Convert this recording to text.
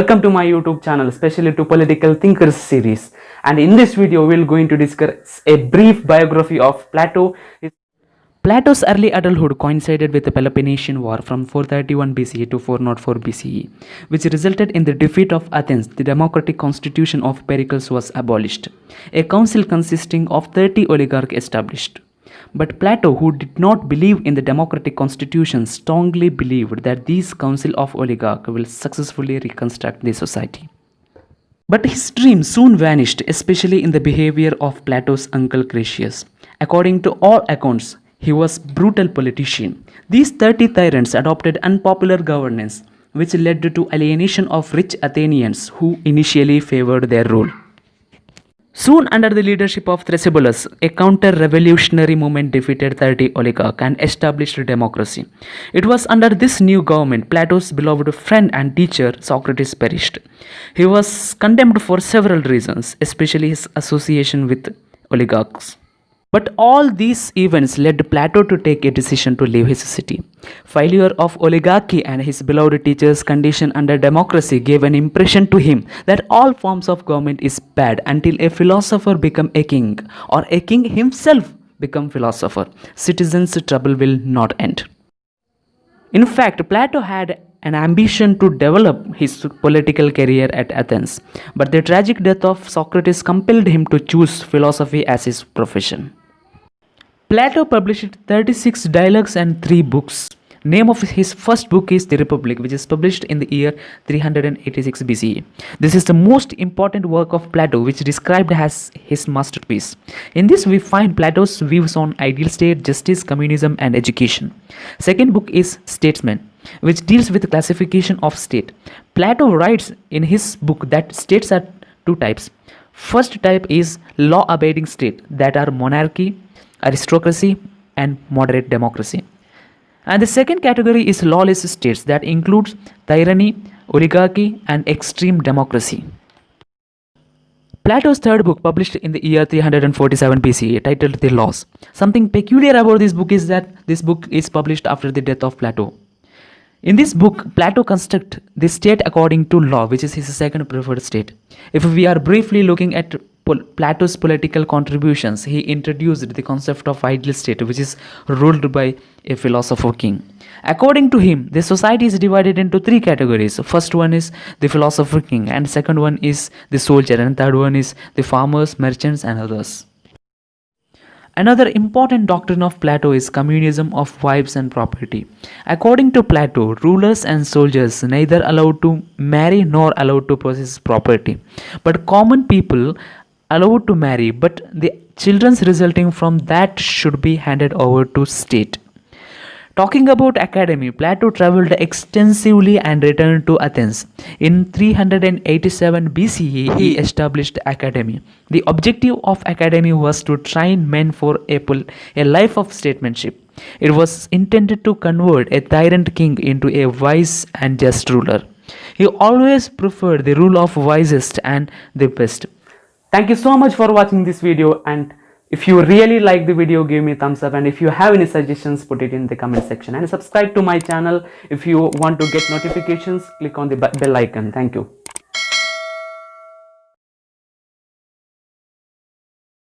Welcome to my YouTube channel, especially to Political Thinkers series. And in this video, we're going to discuss a brief biography of Plato. Plato's early adulthood coincided with the Peloponnesian War from 431 BCE to 404 BCE, which resulted in the defeat of Athens. The democratic constitution of Pericles was abolished. A council consisting of 30 oligarchs established. But Plato, who did not believe in the democratic constitution, strongly believed that this council of oligarchs will successfully reconstruct the society. But his dream soon vanished, especially in the behavior of Plato's uncle Critias. According to all accounts, he was a brutal politician. These 30 tyrants adopted unpopular governance, which led to alienation of rich Athenians who initially favored their rule. Soon under the leadership of Thrasybulus, a counter-revolutionary movement defeated 30 oligarchs and established democracy. It was under this new government Plato's beloved friend and teacher Socrates perished. He was condemned for several reasons, especially his association with oligarchs. But all these events led Plato to take a decision to leave his city. Failure of oligarchy and his beloved teacher's condition under democracy gave an impression to him that all forms of government is bad until a philosopher become a king, or a king himself become philosopher. Citizens' trouble will not end. In fact, Plato had an ambition to develop his political career at Athens, but the tragic death of Socrates compelled him to choose philosophy as his profession. Plato published 36 dialogues and 3 books. Name of his first book is The Republic, which is published in the year 386 BCE. This is the most important work of Plato, which described as his masterpiece. In this we find Plato's views on ideal state, justice, communism and education. Second book is Statesman, which deals with the classification of state. Plato writes in his book that states are 2 types. First type is law-abiding state, that are monarchy, aristocracy and moderate democracy. And the second category is lawless states, that includes tyranny, oligarchy and extreme democracy. Plato's third book, published in the year 347 BCE, titled The Laws. Something peculiar about this book is that this book is published after the death of Plato. In this book, Plato constructs the state according to law, which is his second preferred state. If we are briefly looking at Plato's political contributions, he introduced the concept of ideal state, which is ruled by a philosopher king. According to him, the society is divided into 3 categories. First one is the philosopher king, and second one is the soldier, and third one is the farmers, merchants and others. Another important doctrine of Plato is communism of wives and property. According to Plato, rulers and soldiers neither allowed to marry nor allowed to possess property, but common people allowed to marry, but the children resulting from that should be handed over to state. Talking about academy, Plato traveled extensively and returned to Athens. In 387 BCE, he established academy. The objective of academy was to train men for a life of statesmanship. It was intended to convert a tyrant king into a wise and just ruler. He always preferred the rule of wisest and the best. Thank you so much for watching this video, and if you really like the video, give me a thumbs up, and if you have any suggestions, put it in the comment section, and subscribe to my channel. If you want to get notifications, click on the bell icon. Thank you.